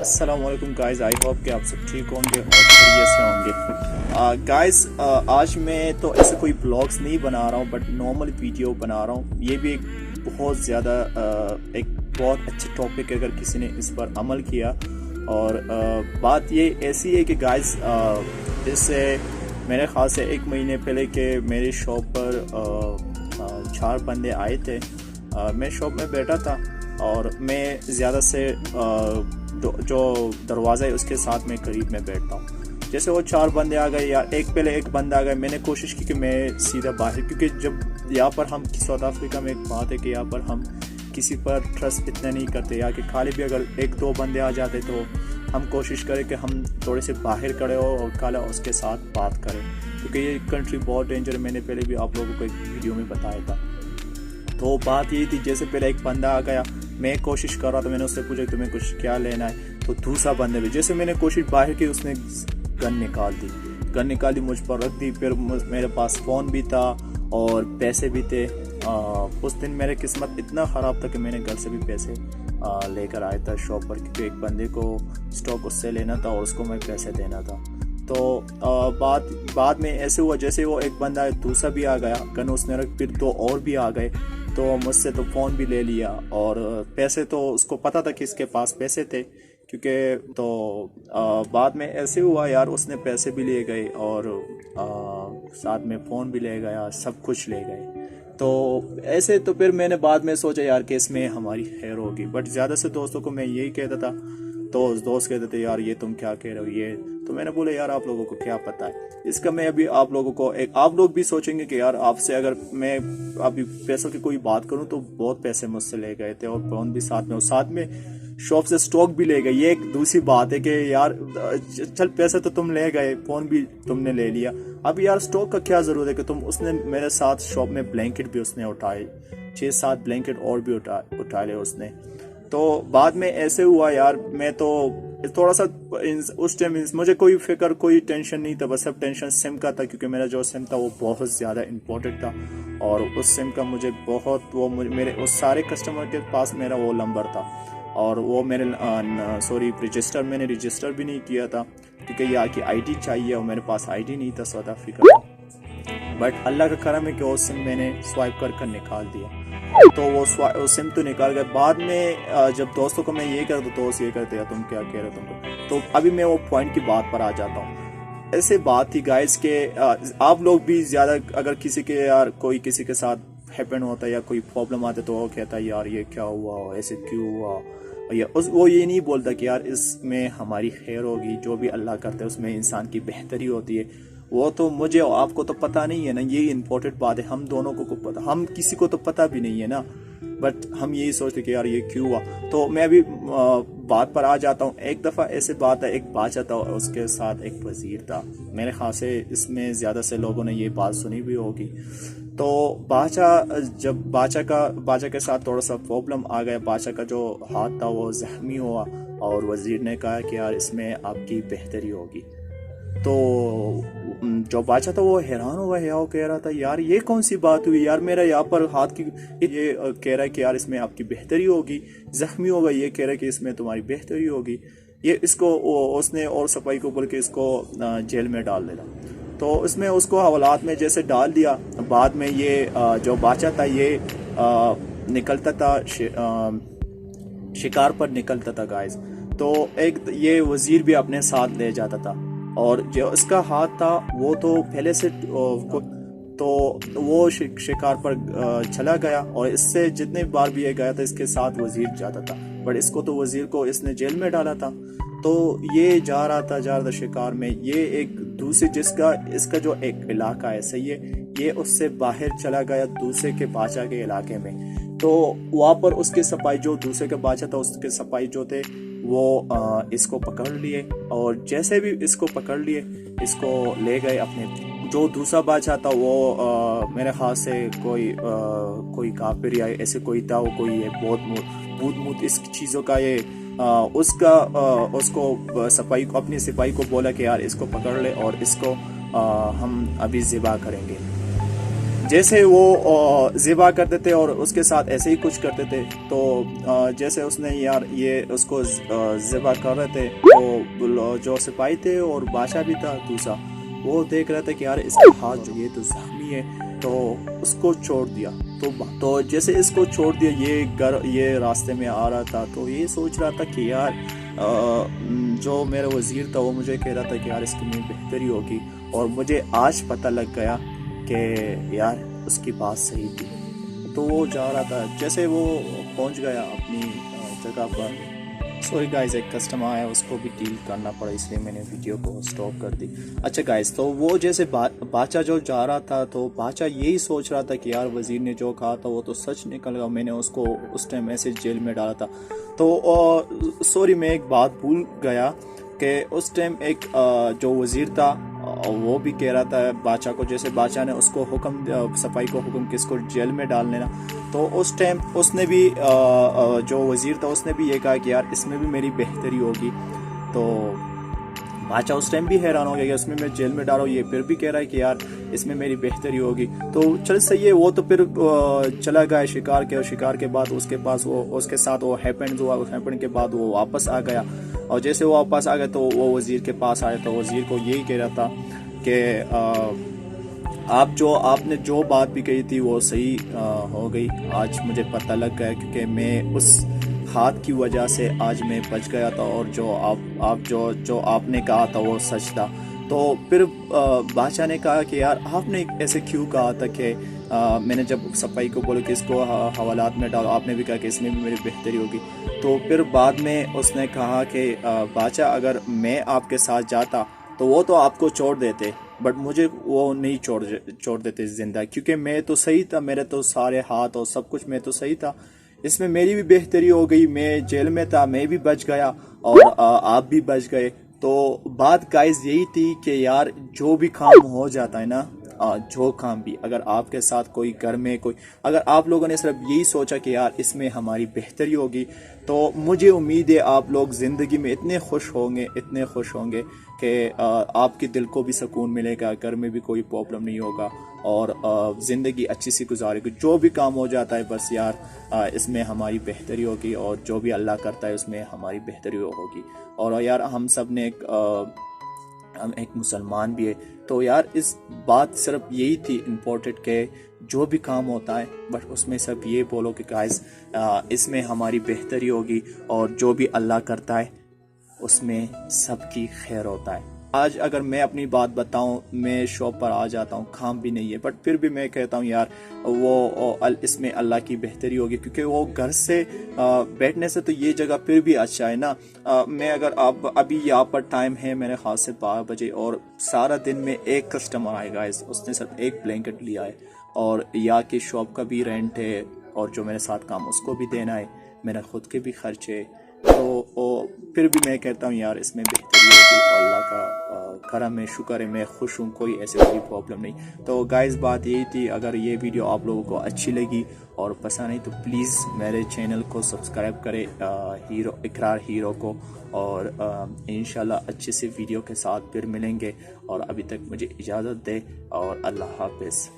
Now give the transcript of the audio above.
अस्सलाम वालेकुम guys, I hope कि आप सब ठीक होंगे और खैरियत से होंगे। गाइस आज मैं तो ऐसे कोई ब्लॉग्स नहीं बना रहा हूँ, बट नॉर्मल वीडियो बना रहा हूँ। ये भी एक बहुत ज़्यादा एक बहुत अच्छे टॉपिक है अगर किसी ने इस पर अमल किया। और बात ये ऐसी है कि गाइस इससे मेरे ख्याल से 1 महीने पहले के मेरी शॉप पर 4 बंदे आए थे। मैं शॉप में बैठा था और मैं ज़्यादा से जो दरवाज़ा है उसके साथ में करीब में बैठता हूँ। जैसे वो 4 बंदे आ गए, या पहले एक बंदा आ गया, मैंने कोशिश की कि मैं सीधा बाहर, क्योंकि जब यहाँ पर हम साउथ अफ्रीका में एक बात है कि यहाँ पर हम किसी पर ट्रस्ट इतना नहीं करते, या कि खाली भी अगर 1-2 बंदे आ जाते तो हम कोशिश करें कि हम थोड़े से बाहर खड़े हो और खाला उसके साथ बात करें, क्योंकि ये कंट्री बहुत डेंजर है। मैंने पहले भी आप लोगों को एक वीडियो में बताया था। तो बात यही थी, जैसे पहले एक बंदा आ गया, मैं कोशिश कर रहा था, मैंने उससे पूछा तुम्हें कुछ क्या लेना है, तो दूसरा बंदे भी जैसे मैंने कोशिश बाहर की, उसने गन निकाल दी मुझ पर रख दी। फिर मेरे पास फ़ोन भी था और पैसे भी थे। उस दिन मेरी किस्मत इतना ख़राब था कि मैंने घर से भी पैसे लेकर आया था शॉप पर, क्योंकि एक बंदे को स्टॉक उससे लेना था और उसको मैं पैसे देना था। तो बाद में ऐसे हुआ, जैसे वो एक बंदा दूसरा भी आ गया, गन उसने रख, फिर 2 और भी आ गए, तो मुझसे तो फ़ोन भी ले लिया और पैसे तो उसको पता था कि इसके पास पैसे थे, क्योंकि तो बाद में ऐसे हुआ यार, उसने पैसे भी ले गए और साथ में फ़ोन भी ले गया, सब कुछ ले गए। तो ऐसे तो फिर मैंने बाद में सोचा यार कि इसमें हमारी खैर होगी, बट ज़्यादा से दोस्तों को मैं यही कहता था, तो दोस्त कहते थे यार ये तुम क्या कह रहे हो ये, तो मैंने बोला यार आप लोगों को क्या पता है इसका। मैं अभी आप लोगों को आप लोग भी सोचेंगे कि यार आपसे अगर मैं अभी पैसों की कोई बात करूं तो बहुत पैसे मुझसे ले गए थे, और फोन भी साथ में, और साथ में शॉप से स्टॉक भी ले गए। ये एक दूसरी बात है कि यार चल पैसे तो तुम ले गए, फ़ोन भी तुमने ले लिया, अब यार स्टॉक का क्या ज़रूरत है कि तुम। उसने मेरे साथ शॉप में ब्लैंकेट भी उसने उठाए, 6-7 ब्लैंकेट और भी उठा ले उसने। तो बाद में ऐसे हुआ यार, मैं तो थोड़ा सा उस टाइम मुझे कोई फिक्र कोई टेंशन नहीं था, बस सब टेंशन सिम का था, क्योंकि मेरा जो सिम था वो बहुत ज़्यादा इम्पोर्टेंट था, और उस सिम का मुझे बहुत मेरे उस सारे कस्टमर के पास मेरा वो नंबर था, और वो मेरे मैंने रजिस्टर भी नहीं किया था, क्योंकि यहाँ की आईडी चाहिए और मेरे पास आईडी नहीं था साउथ अफ्रीका का। बट अल्लाह का करम है कि वो सिम मैंने स्वाइप कर निकाल दिया, तो वो सिम तो निकाल गया। बाद में जब दोस्तों को मैं ये करता, दोस्त ये करते यार तुम क्या कह रहे हो तुमको, तो अभी मैं वो पॉइंट की बात पर आ जाता हूँ। ऐसे बात थी गाइस के आप लोग भी ज़्यादा अगर किसी के यार कोई किसी के साथ हैपन होता है या कोई प्रॉब्लम आती है, तो वो कहता है यार ये क्या हुआ, ऐसे क्यों हुआ, या वो ये नहीं बोलता कि यार इसमें हमारी खैर होगी, जो भी अल्लाह करता है उसमें इंसान की बेहतरी होती है। वो तो मुझे और आपको तो पता नहीं है ना, ये इम्पोर्टेंट बात है, हम दोनों को पता, हम किसी को तो पता भी नहीं है ना, बट हम यही सोचते कि यार ये क्यों हुआ। तो मैं अभी बात पर आ जाता हूँ। एक दफ़ा ऐसे बात है, एक बादशाह था और उसके साथ एक वज़ीर था। मेरे ख्याल से इसमें ज़्यादा से लोगों ने ये बात सुनी भी होगी। तो बादशाह के साथ थोड़ा सा प्रॉब्लम आ गया, बादशाह का जो हाथ था वो ज़ख्मी हुआ, और वज़ीर ने कहा कि यार इसमें आपकी बेहतरी होगी। तो जो बादशाह था वो हैरान हुआ है, वो कह रहा था यार ये कौन सी बात हुई यार, मेरा यहाँ पर हाथ की ये कह रहा है कि यार इसमें आपकी बेहतरी होगी, ज़ख्मी होगा ये कह रहा है कि इसमें तुम्हारी बेहतरी होगी, ये इसको उसने और सफाई को बोल के इसको जेल में डाल देना। तो इसमें उसको हवालात में जैसे डाल दिया। बाद में ये जो बादशाह था ये निकलता था शिकार पर निकलता था गाइस, तो एक ये वज़ीर भी अपने साथ ले जाता था, और जो इसका हाथ था वो तो पहले से तो वो शिकार पर चला गया, और इससे जितने बार भी ये गया था इसके साथ वज़ीर जाता था, बट इसको तो वज़ीर को इसने जेल में डाला था। तो ये जा रहा था शिकार में, ये एक दूसरे इसका जो एक इलाका है सही है, ये उससे बाहर चला गया दूसरे के बादशाह के इलाके में। तो वहाँ पर उसके सिपाही, जो दूसरे के बादशाह था उसके सिपाही जो थे वो इसको पकड़ लिए, और जैसे भी इसको पकड़ लिए इसको ले गए अपने। जो दूसरा बादशाह था वो मेरे ख्याल से कोई काफिर या ऐसे कोई था, वो कोई भूत इस चीज़ों का ये उसको अपने सिपाही को बोला कि यार इसको पकड़ ले और इसको हम अभी ज़िबा करेंगे। جیسے وہ ذبح کرتے تھے اور اس کے ساتھ ایسے ہی کچھ کرتے تھے. تو جیسے اس نے یار یہ اس کو ذبح کر رہے تھے تو جو سپاہی تھے اور بادشاہ بھی تھا دوسرا, وہ دیکھ رہے تھے کہ یار اس کا ہاتھ جو یہ تو زخمی ہے, تو اس کو چھوڑ دیا. تو جیسے اس کو چھوڑ دیا, یہ راستے میں آ رہا تھا, تو یہ سوچ رہا تھا کہ یار جو میرا وزیر تھا وہ مجھے کہہ رہا تھا کہ یار اس کی میں بہتری ہوگی, اور مجھے آج پتہ لگ گیا کہ یار اس کی بات صحیح تھی. تو وہ جا رہا تھا, جیسے وہ پہنچ گیا اپنی جگہ پر. سوری گائز, ایک کسٹمر آیا, اس کو بھی ڈیل کرنا پڑا, اس لیے میں نے ویڈیو کو سٹاپ کر دی. اچھا گائز, تو وہ جیسے بادشاہ جو جا رہا تھا, تو بادشاہ یہی سوچ رہا تھا کہ یار وزیر نے جو کہا تھا وہ تو سچ نکل گیا, میں نے اس کو اس ٹائم ایسے جیل میں ڈالا تھا. تو سوری میں ایک بات بھول گیا کہ اس ٹائم ایک جو وزیر تھا وہ بھی کہہ رہا تھا بادشاہ کو, جیسے بادشاہ نے اس کو حکم, صفائی کو حکم کہ اس کو جیل میں ڈال لینا, تو اس ٹائم اس نے بھی جو وزیر تھا اس نے بھی یہ کہا کہ یار اس میں بھی میری بہتری ہوگی. تو بادشاہ اس ٹائم بھی حیران ہو گیا کہ اس میں جیل میں ڈالو, یہ پھر بھی کہہ رہا ہے کہ یار اس میں میری بہتری ہوگی. تو چل صحیح ہے, وہ تو پھر چلا گیا شکار کے, اور شکار کے بعد اس کے پاس اس کے ساتھ وہ ہیپن ہوا, اس ہیپن کے بعد وہ واپس آ گیا. اور جیسے وہ واپس آ گیا تو وہ وزیر کے پاس آیا, تو وزیر کو یہی کہہ رہا تھا کہ آپ نے جو بات بھی کہی تھی وہ صحیح ہو گئی, آج مجھے پتہ لگ گیا کیونکہ میں اس ہاتھ کی وجہ سے آج میں بچ گیا تھا, اور جو آپ نے کہا تھا وہ سچ تھا. تو پھر بادشاہ نے کہا کہ یار آپ نے ایسے کیوں کہا تھا کہ میں نے جب صفائی کو بولا کہ اس کو حوالات میں ڈالو, آپ نے بھی کہا کہ اس میں بھی میری بہتری ہوگی. تو پھر بعد میں اس نے کہا کہ بادشاہ اگر میں آپ کے ساتھ جاتا تو وہ تو آپ کو چھوڑ دیتے, بٹ مجھے وہ نہیں چھوڑ دیتے زندہ, کیونکہ میں تو صحیح تھا, میرے تو سارے ہاتھ اور سب کچھ میں تو صحیح تھا, اس میں میری بھی بہتری ہو گئی, میں جیل میں تھا, میں بھی بچ گیا اور آپ بھی بچ گئے. تو بات گائز یہی تھی کہ یار جو بھی کام ہو جاتا ہے نا, جو کام بھی, اگر آپ کے ساتھ کوئی گھر میں کوئی, اگر آپ لوگوں نے صرف یہی سوچا کہ یار اس میں ہماری بہتری ہوگی, تو مجھے امید ہے آپ لوگ زندگی میں اتنے خوش ہوں گے کہ آپ کے دل کو بھی سکون ملے گا, گھر میں بھی کوئی پرابلم نہیں ہوگا, اور زندگی اچھی سی گزارے گی. جو بھی کام ہو جاتا ہے بس یار اس میں ہماری بہتری ہوگی, اور جو بھی اللہ کرتا ہے اس میں ہماری بہتری ہوگی. اور یار ہم سب نے ہم ایک مسلمان بھی ہے, تو یار اس بات صرف یہی تھی امپورٹنٹ کہ جو بھی کام ہوتا ہے بٹ اس میں سب یہ بولو کہ گائز اس میں ہماری بہتری ہوگی, اور جو بھی اللہ کرتا ہے اس میں سب کی خیر ہوتا ہے. آج اگر میں اپنی بات بتاؤں, میں شاپ پر آ جاتا ہوں, کام بھی نہیں ہے, بٹ پھر بھی میں کہتا ہوں یار وہ اس میں اللہ کی بہتری ہوگی, کیونکہ وہ گھر سے بیٹھنے سے تو یہ جگہ پھر بھی اچھا ہے نا. میں اگر ابھی یہاں پر ٹائم ہے میرے خیال سے 12 بجے, اور سارا دن میں ایک کسٹمر آئے گا, اس نے صرف ایک بلینکٹ لیا ہے, اور یہاں کی شاپ کا بھی رینٹ ہے, اور جو میرے ساتھ کام اس کو بھی دینا ہے, میرا خود کے بھی خرچ ہے. تو پھر بھی میں کہتا ہوں یار اس میں بہتری ہوگی, اور اللہ کا کرم ہے, شکر ہے, میں خوش ہوں, کوئی ایسی کوئی پرابلم نہیں. تو گائز بات یہی تھی, اگر یہ ویڈیو آپ لوگوں کو اچھی لگی اور پسند نہیں تو پلیز میرے چینل کو سبسکرائب کرے, اقرار ہیرو کو, اور انشاءاللہ اچھے سے ویڈیو کے ساتھ پھر ملیں گے. اور ابھی تک مجھے اجازت دے, اور اللہ حافظ.